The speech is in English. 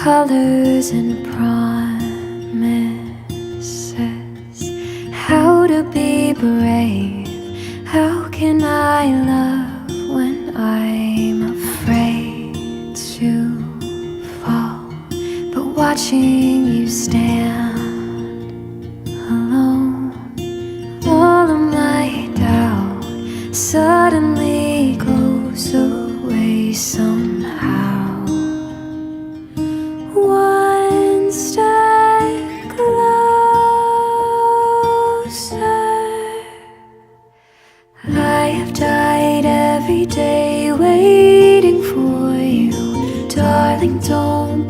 colors and promises. How to be brave, how can I love when I'm afraid to fall? But watching you stand alone, all of my doubt suddenly goes away somehow. One step closer. I have died every day waiting for you. Darling, don't